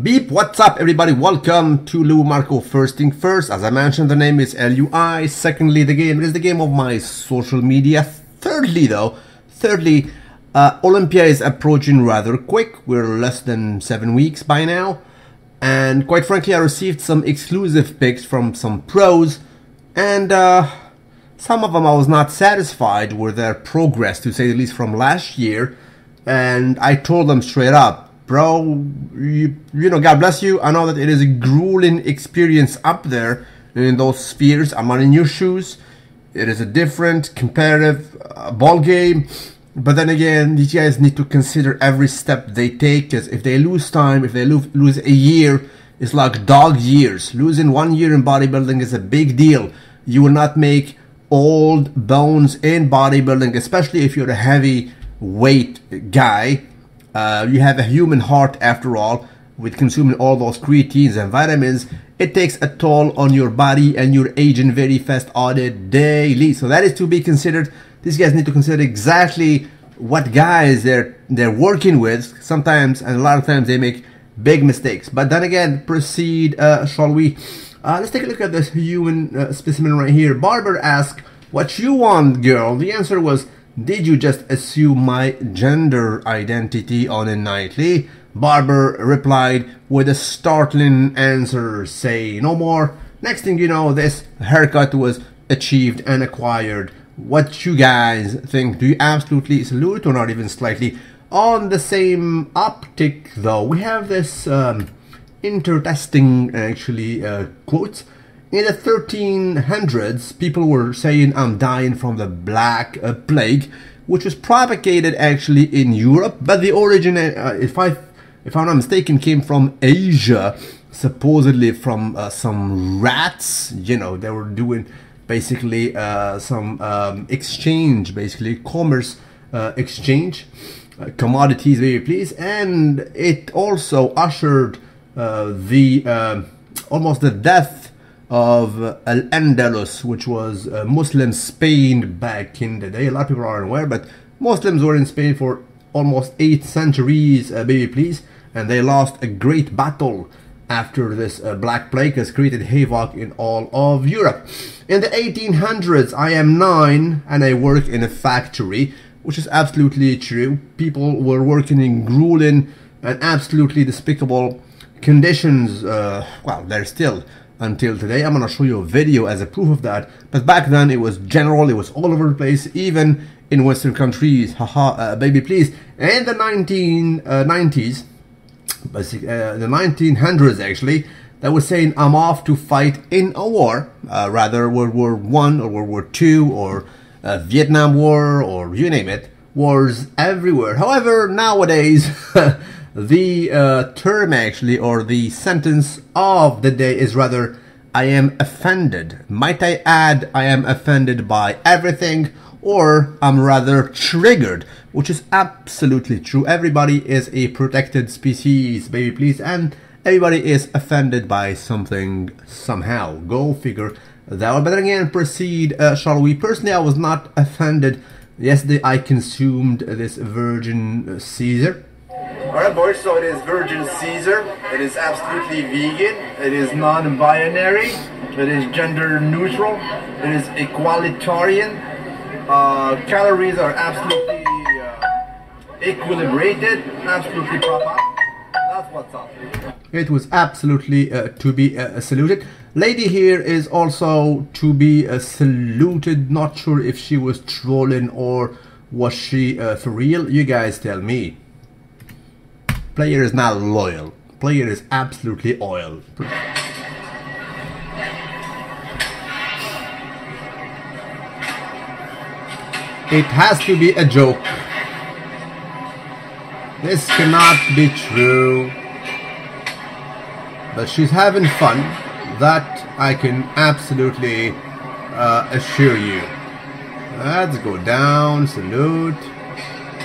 Beep, what's up everybody? Welcome to luimarco. First thing first, as I mentioned, the name is L.U.I. Secondly, the game is the game of my social media. Thirdly, Olympia is approaching rather quick. We're less than 7 weeks by now. And quite frankly, I received some exclusive picks from some pros. And some of them I was not satisfied with their progress, to say the least, from last year. And I told them straight up, bro, you know, God bless you. I know that it is a grueling experience up there in those spheres. I'm not in your shoes. It is a different competitive ball game. But then again, these guys need to consider every step they take, because if they lose time, if they lose a year, it's like dog years. Losing 1 year in bodybuilding is a big deal. You will not make old bones in bodybuilding, especially if you're a heavy weight guy. You have a human heart after all. With consuming all those creatines and vitamins, it takes a toll on your body, and you're aging very fast audit daily. So that is to be considered. These guys need to consider exactly what guys they're working with. Sometimes, and a lot of times, they make big mistakes. But then again, proceed, shall we? Let's take a look at this human specimen right here. Barber asked, "What you want, girl?" The answer was, "Did you just assume my gender identity on a nightly?" Barber replied with a startling answer, "Say no more." Next thing you know, this haircut was achieved and acquired. What you guys think? Do you absolutely salute or not even slightly? On the same uptick though, we have this interesting actually quote. In the 1300s, people were saying, "I'm dying from the Black Plague," which was propagated actually in Europe, but the origin, if I'm not mistaken, came from Asia, supposedly from some rats. You know, they were doing basically some exchange, basically commerce exchange, commodities, very please, and it also ushered almost the death of Al-Andalus, which was Muslim Spain back in the day. A lot of people aren't aware, but Muslims were in Spain for almost 8 centuries, baby please, and they lost a great battle after this Black Plague has created havoc in all of Europe. In the 1800s, I am 9 and I work in a factory, which is absolutely true. People were working in grueling and absolutely despicable conditions. Well, they're still until today. I'm gonna show you a video as a proof of that. But back then it was general, it was all over the place, even in Western countries. Haha, baby please. In the 1990s, the 1900s actually, they were saying, "I'm off to fight in a war," rather World War I or World War II or Vietnam War, or you name it, wars everywhere. However, nowadays the term actually, or the sentence of the day is rather, "I am offended." Might I add, I am offended by everything, or I'm rather triggered, which is absolutely true. Everybody is a protected species, baby please, and everybody is offended by something somehow. Go figure that one. But then again, proceed, shall we? Personally, I was not offended. Yesterday I consumed this Virgin Caesar. Alright boys, so it is Virgin Caesar. It is absolutely vegan. It is non-binary. It is gender neutral. It is equalitarian. Calories are absolutely equilibrated. Absolutely proper. That's what's up. It was absolutely to be saluted. Lady here is also to be saluted. Not sure if she was trolling or was she for real. You guys tell me. Player is not loyal. Player is absolutely oil. It has to be a joke. This cannot be true. But she's having fun. That I can absolutely assure you. Let's go down, salute,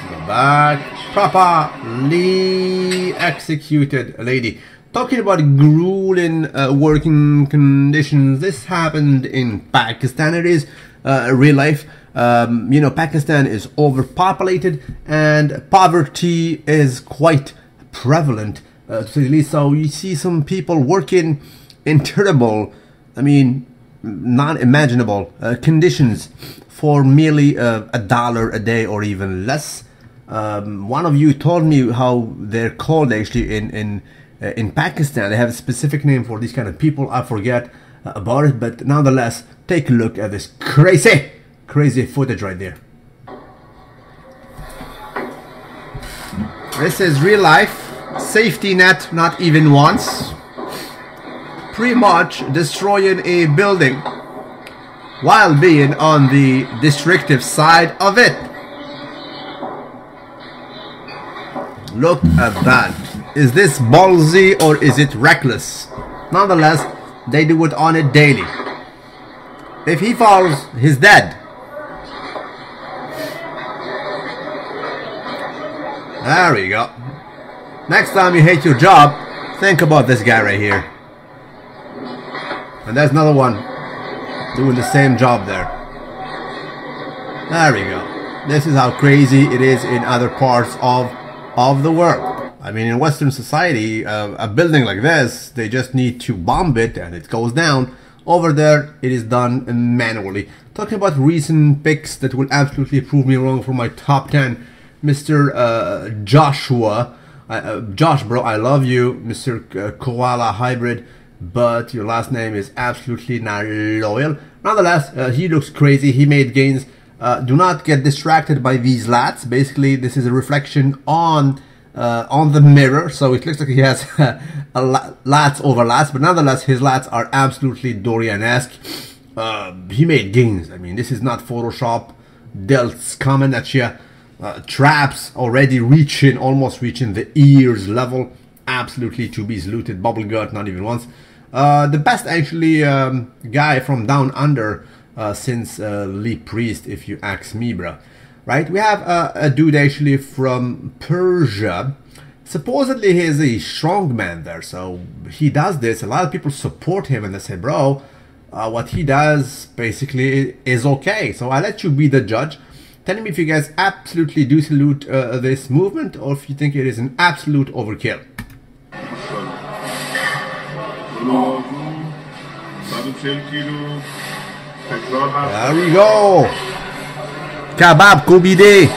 go back. Properly executed lady. Talking about grueling working conditions, this happened in Pakistan. It is real life. You know, Pakistan is overpopulated and poverty is quite prevalent to say the least. So you see some people working in terrible, I mean, non-imaginable conditions for merely $1 a day or even less. One of you told me how they're called actually in Pakistan. They have a specific name for these kind of people. I forget about it, but nonetheless, take a look at this crazy footage right there. This is real life. Safety net, not even once. Pretty much destroying a building while being on the destructive side of it. Look at that. Is this ballsy or is it reckless? Nonetheless, they do it on it daily. If he falls, he's dead. There we go. Next time you hate your job, think about this guy right here. And there's another one doing the same job there. There we go. This is how crazy it is in other parts of the world. I mean, in Western society, a building like this, they just need to bomb it and it goes down. Over there, it is done manually. Talking about recent picks that will absolutely prove me wrong for my top 10. Mr. Joshua. Josh, bro, I love you. Mr. Koala Hybrid. But your last name is absolutely not loyal. Nonetheless, he looks crazy. He made gains. Do not get distracted by these lats. Basically, this is a reflection on the mirror, so it looks like he has lats over lats, but nonetheless, his lats are absolutely Dorian-esque. He made gains. I mean, this is not Photoshop. Delts coming at you. Traps already almost reaching the ears level. Absolutely to be saluted. Bubble gut, not even once. The best actually guy from down under since Lee Priest, if you ask me, bro. Right? We have a dude actually from Persia. Supposedly he is a strong man there, so he does this. A lot of people support him and they say, bro, what he does basically is okay. So I let you be the judge. Tell me if you guys absolutely do salute this movement or if you think it is an absolute overkill. There we go. Kebab Kubide.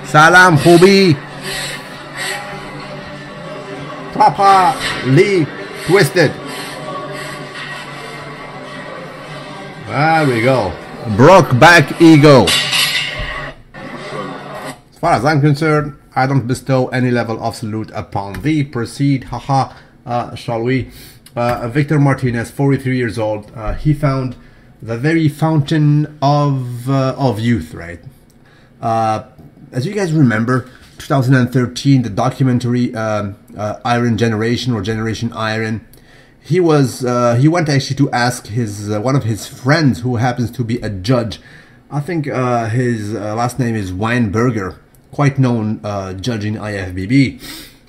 Salam Khubi. Properly twisted. There we go. Broke back ego. As far as I'm concerned, I don't bestow any level of salute upon thee. Proceed, haha, shall we? Victor Martinez, 43 years old. He found the very fountain of youth, right? As you guys remember, 2013, the documentary Iron Generation or Generation Iron. He went actually to ask his one of his friends who happens to be a judge. I think his last name is Weinberger, quite known judge in IFBB,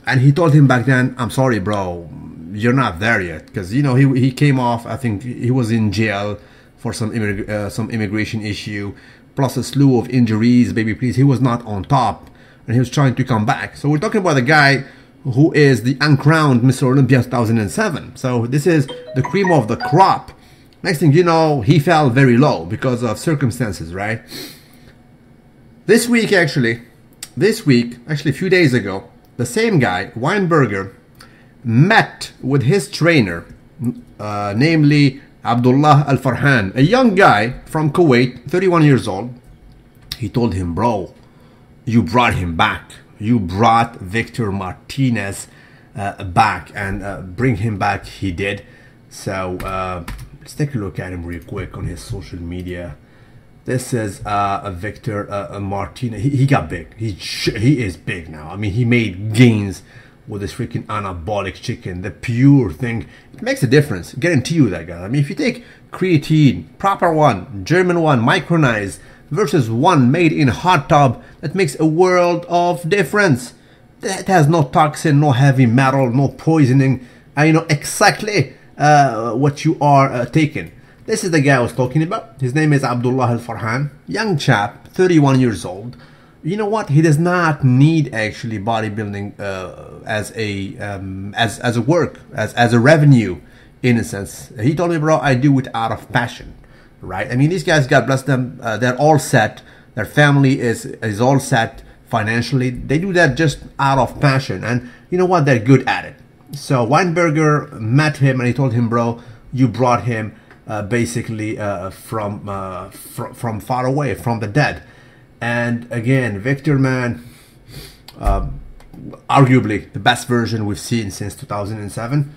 and he told him back then, "I'm sorry, bro, you're not there yet," because you know he came off. I think he was in jail for some immigration issue, plus a slew of injuries. Baby, please, he was not on top, and he was trying to come back. So we're talking about a guy who is the uncrowned Mr. Olympia 2007. So this is the cream of the crop. Next thing you know, he fell very low because of circumstances, right? This week, actually, a few days ago, the same guy, Weinberger, met with his trainer, namely Abdullah Al-Farhan, a young guy from Kuwait, 31 years old. He told him, bro, you brought him back. You brought Victor Martinez back, and bring him back he did. So let's take a look at him real quick on his social media. This is Victor Martinez. He got big. He is big now. I mean, he made gains with this freaking anabolic chicken, the pure thing. It makes a difference. Guarantee you that, guy. I mean, if you take creatine, proper one, German one, micronized, versus one made in a hot tub, that makes a world of difference. That has no toxin, no heavy metal, no poisoning. You know exactly what you are taking. This is the guy I was talking about. His name is Abdullah Al-Farhan, young chap, 31 years old. you know what? He does not need actually bodybuilding as a work, as a revenue, in a sense. He told me, bro, I do it out of passion, right? I mean, these guys, God bless them, they're all set. Their family is all set financially. They do that just out of passion, and you know what? They're good at it. So Weinberger met him, and he told him, bro, you brought him basically from far away, from the dead. And again, Victor, man, arguably the best version we've seen since 2007.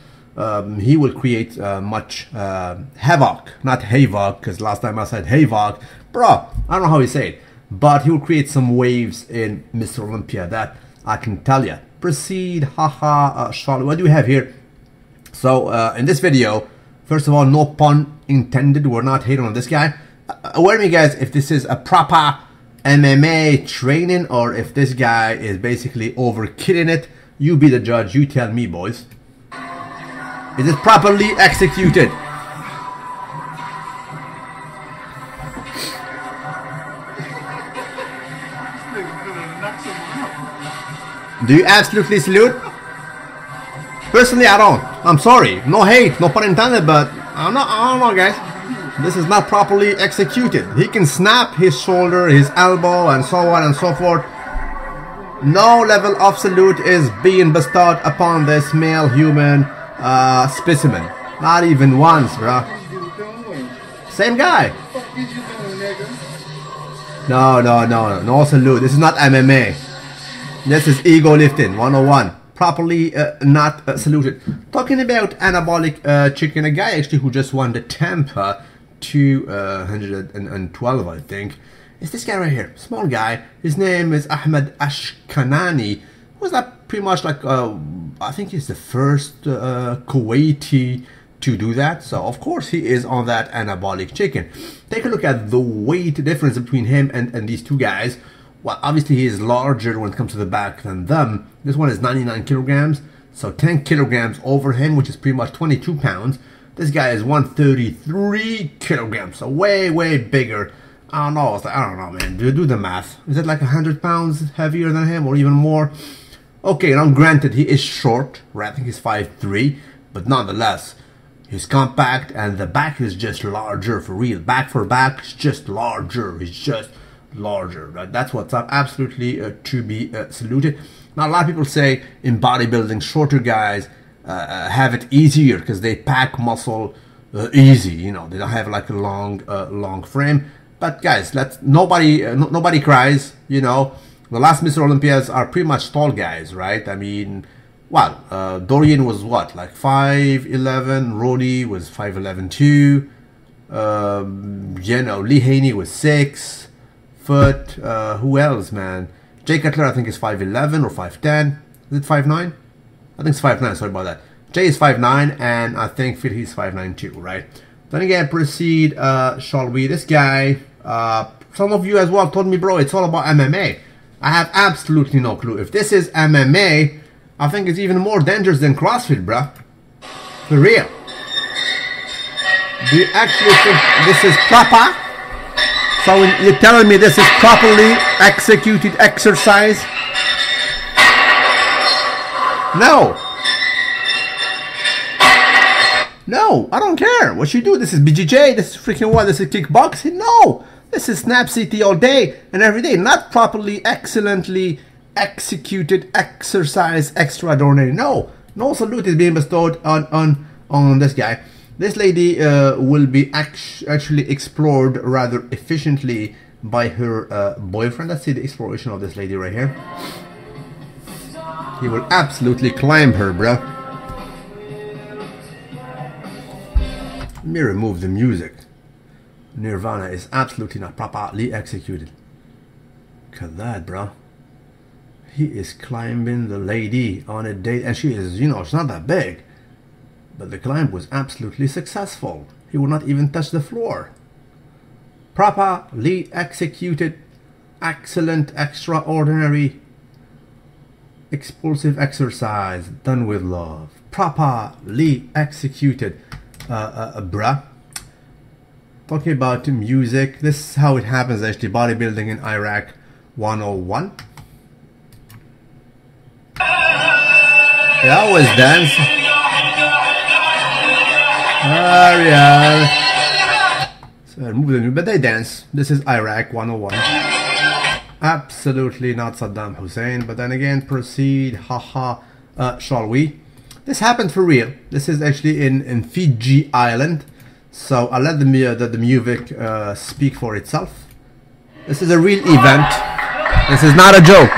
He will create much havoc, not havoc, because last time I said havoc, bro, I don't know how you say it, but he will create some waves in Mr. Olympia, that I can tell you. Proceed, haha, Charlotte. What do we have here? So in this video, first of all, no pun intended, we're not hating on this guy. Aware me, guys, if this is a proper MMA training or if this guy is basically overkilling it. You be the judge, you tell me, boys. Is it properly executed? Do you absolutely salute? Personally, I don't. I'm sorry. No hate, no pun intended, but I don't know, guys. This is not properly executed. He can snap his shoulder, his elbow, and so on and so forth. No level of salute is being bestowed upon this male human specimen. Not even once, bro. Same guy. No salute. This is not MMA. This is ego lifting 101. Properly not saluted. Talking about anabolic chicken, a guy actually who just won the Tampa 212, I think, is this guy right here. Small guy. His name is Ahmed Ashkanani. Was that pretty much like I think he's the first Kuwaiti to do that. So of course he is on that anabolic chicken. Take a look at the weight difference between him and these two guys. Well, obviously he is larger when it comes to the back than them. This one is 99 kilograms, so 10 kilograms over him, which is pretty much 22 pounds. This guy is 133 kilograms, so way bigger. I don't know, I don't know, man. Do the math. Is it like 100 pounds heavier than him or even more? Okay, now granted, he is short, right? I think he's 5'3", but nonetheless, he's compact and the back is just larger for real. Back for back, it's just larger. It's just larger, right? That's what's up. Absolutely to be saluted. Now, a lot of people say in bodybuilding, shorter guys have it easier because they pack muscle easy. You know, they don't have like a long frame. But guys, nobody cries. You know, the last Mr. Olympias are pretty much tall guys, right? I mean, well, Dorian was what, like 5'11", Rody was 5'11" too. You know, Lee Haney was 6 foot. Who else, man? Jay Cutler, I think, is 5'11" or 5'10". Is it 5'9"? I think it's 5'9", sorry about that. Jay is 5'9", and I think Phil, he's 5'9" too, right? Then again, proceed, shall we? This guy, some of you as well told me, bro, it's all about MMA. I have absolutely no clue. If this is MMA, I think it's even more dangerous than CrossFit, bro. For real. Do you actually think this is proper? So you're telling me this is properly executed exercise? No. No, I don't care what you do. This is BJJ, this is freaking what? This is kickboxing? No. This is snap CT all day and every day. Not properly, excellently executed exercise extraordinary. No. No salute is being bestowed on this guy. This lady will be actually explored rather efficiently by her boyfriend. Let's see the exploration of this lady right here. He will absolutely climb her, bruh. Let me remove the music. Nirvana is absolutely not properly executed. Look at that, bro. He is climbing the lady on a date, and she is, you know, she's not that big. But the climb was absolutely successful. He would not even touch the floor. Properly executed, excellent, extraordinary, explosive exercise done with love. Properly executed, bruh. Talking about music, this is how it happens actually. Bodybuilding in Iraq 101. They always dance. Ariel. So but they dance. This is Iraq 101. Absolutely not Saddam Hussein. But then again, proceed. Haha. Shall we? This happened for real. This is actually in Fiji Island. So I'll let the music speak for itself. This is a real event. This is not a joke.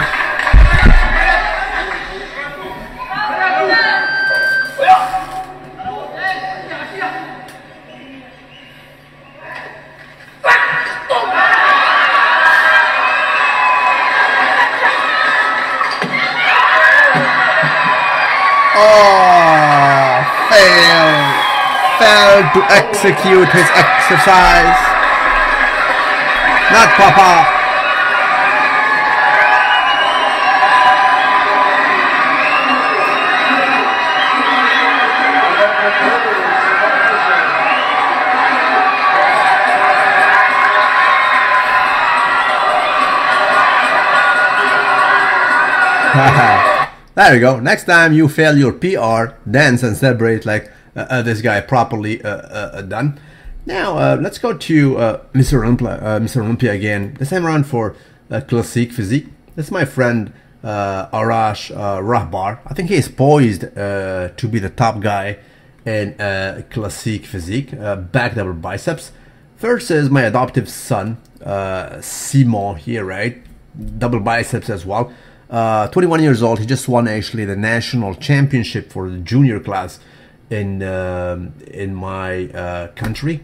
Failed to execute his exercise. Not Papa. There you go. Next time you fail your PR, dance and celebrate like this guy properly done. Now let's go to Mr. Olympia again. This time around for Classique Physique. This is my friend Arash Rahbar. I think he is poised to be the top guy in Classique Physique. Back double biceps. Versus my adoptive son Simon here, right? Double biceps as well. 21 years old. He just won actually the national championship for the junior class in my country.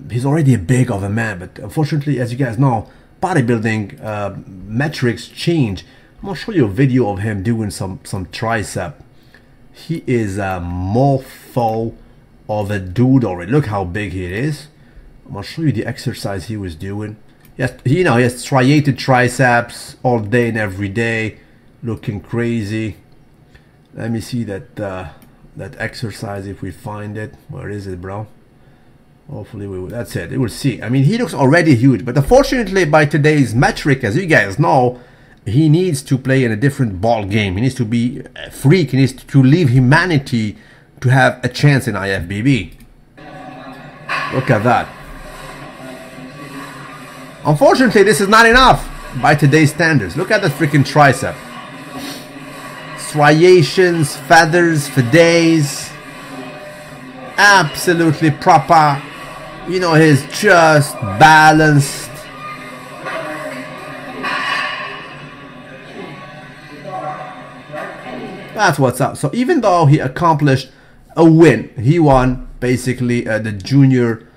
He's already a big of a man, but unfortunately, as you guys know, bodybuilding metrics change. I'm gonna show you a video of him doing some tricep. He is a mofo of a dude already. Look how big he is. I'm gonna show you the exercise he was doing. Yes, you know, he has striated triceps all day and every day, looking crazy. Let me see that that exercise if we find it. Where is it, bro? Hopefully we will. That's it. We will see. I mean, he looks already huge, but unfortunately, by today's metric, as you guys know, he needs to play in a different ball game. He needs to be a freak. He needs to leave humanity to have a chance in IFBB. Look at that. Unfortunately, this is not enough by today's standards. Look at the freaking tricep. Striations, feathers for days. Absolutely proper. You know, he's just balanced. That's what's up. So even though he accomplished a win, he won basically the junior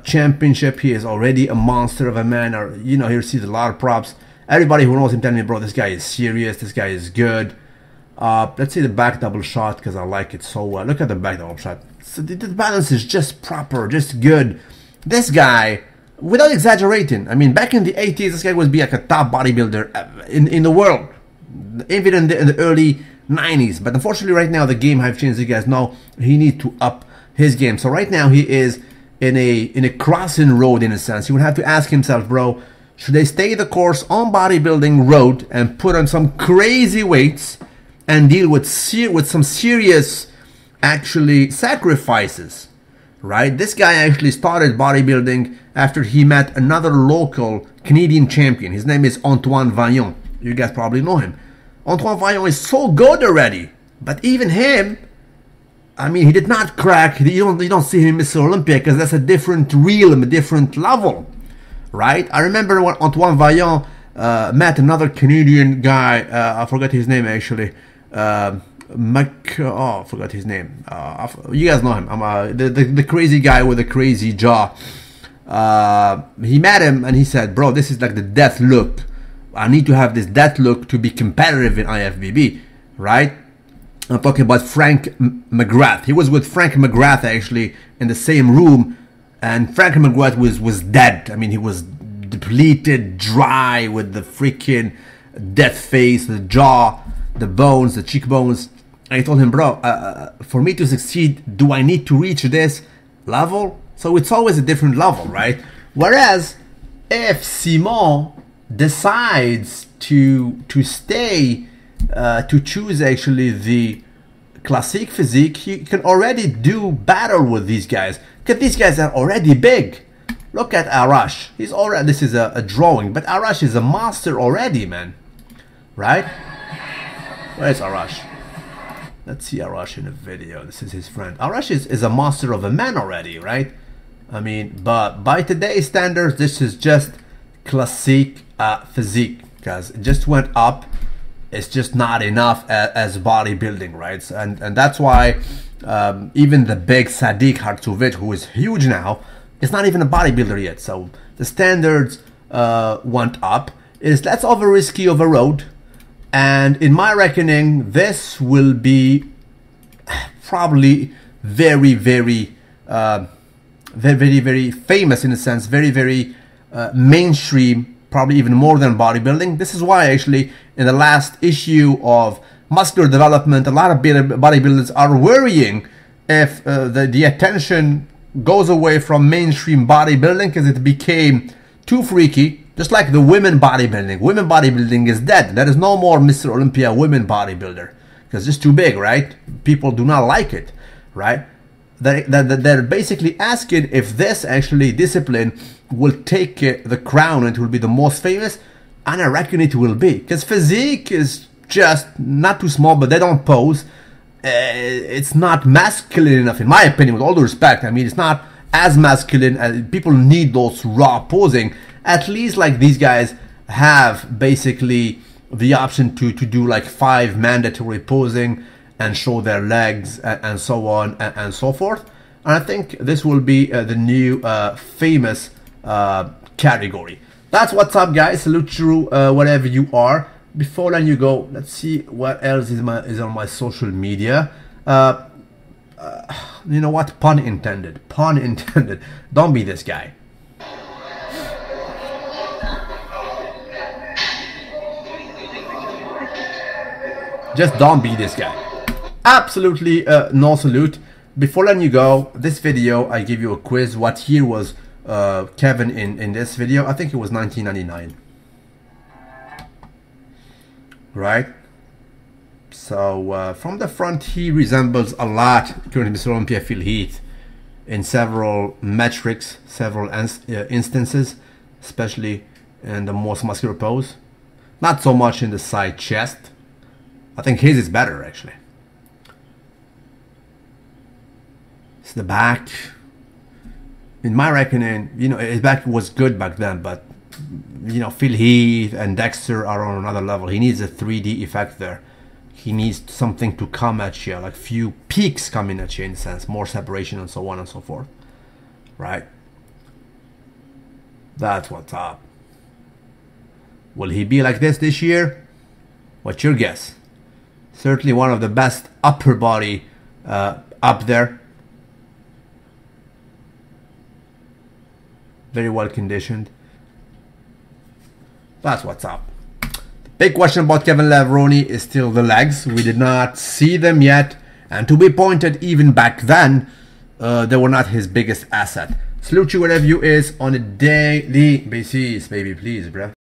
championship. He is already a monster of a man. Or, you know, he receives a lot of props. Everybody who knows him telling me, bro, this guy is serious, this guy is good. Let's see the back double shot because I like it so well. Look at the back double shot. So the balance is just proper, just good. This guy, without exaggerating, I mean, back in the 80s, this guy would be like a top bodybuilder in the world, even in the early 90s. But unfortunately, right now the game have changed. You guys know he needs to up his game. So right now he is in a crossing road in a sense. He would have to ask himself, bro, should I stay the course on bodybuilding road and put on some crazy weights and deal with some serious actually sacrifices, right? This guy actually started bodybuilding after he met another local Canadian champion. His name is Antoine Vaillant. You guys probably know him. Antoine Vaillant is so good already, but even him, I mean, he did not crack. You don't see him in Mr. Olympia because that's a different realm, a different level, right? I remember when Antoine Vaillant met another Canadian guy. I forgot his name actually. I forgot his name. You guys know him. The crazy guy with the crazy jaw. He met him and he said, bro, this is like the death look. I need to have this death look to be competitive in IFBB, right? I'm talking about Frank McGrath. He was with Frank McGrath actually in the same room, and Frank McGrath was dead. I mean, he was depleted, dry, with the freaking death face, the jaw, the bones, the cheekbones. I told him, bro, for me to succeed, do I need to reach this level? So it's always a different level, right? Whereas if Simon decides to stay, to choose actually the classic physique, he can already do battle with these guys, because these guys are already big. Look at Arash. He's already, this is a drawing, but Arash is a master already, man. Right? Where's Arash? Let's see Arash in a video. This is his friend. Arash is a master of a man already, right? I mean, but by today's standards, this is just classic physique, because it just went up. It's just not enough as bodybuilding, right? And that's why even the big Sadiq Hartsovic, who is huge now, is not even a bodybuilder yet. So the standards went up. That's over risky of a road, and in my reckoning, this will be probably very, very famous in a sense, very mainstream, probably even more than bodybuilding. This is why actually in the last issue of Muscular Development, a lot of bodybuilders are worrying if the attention goes away from mainstream bodybuilding, because it became too freaky, just like the women bodybuilding. Women bodybuilding is dead. There is no more Mr. Olympia women bodybuilder, because it's too big, right? People do not like it, right? They're basically asking if this actually discipline will take the crown and it will be the most famous, and I reckon it will be, because physique is just not too small, but they don't pose. It's not masculine enough, in my opinion, with all due respect. I mean, it's not as masculine as people need those raw posing. At least like these guys have basically the option to do like 5 mandatory posing and show their legs and so on and so forth. And I think this will be the new famous category. That's what's up, guys. Salute through wherever you are. Before letting you go, let's see what else is on my social media. You know what? Pun intended. Pun intended. Don't be this guy. Just don't be this guy. Absolutely no salute. Before letting you go, this video I give you a quiz. What year was Kevin in this video? I think it was 1999. Right? So from the front he resembles a lot current Mr. Olympia Phil Heath in several metrics, several instances, especially in the most muscular pose. Not so much in the side chest. I think his is better actually. It's the back. In my reckoning, you know, his back was good back then, but you know, Phil Heath and Dexter are on another level. He needs a 3D effect there. He needs something to come at you, like few peaks coming at you in a sense, more separation and so on and so forth. Right? That's what's up. Will he be like this year? What's your guess? Certainly one of the best upper body up there. Very well conditioned. That's what's up. The big question about Kevin Levrone is still the legs. We did not see them yet. And to be pointed, even back then, they were not his biggest asset. Salute you wherever you is on a daily basis, baby, please, bruh.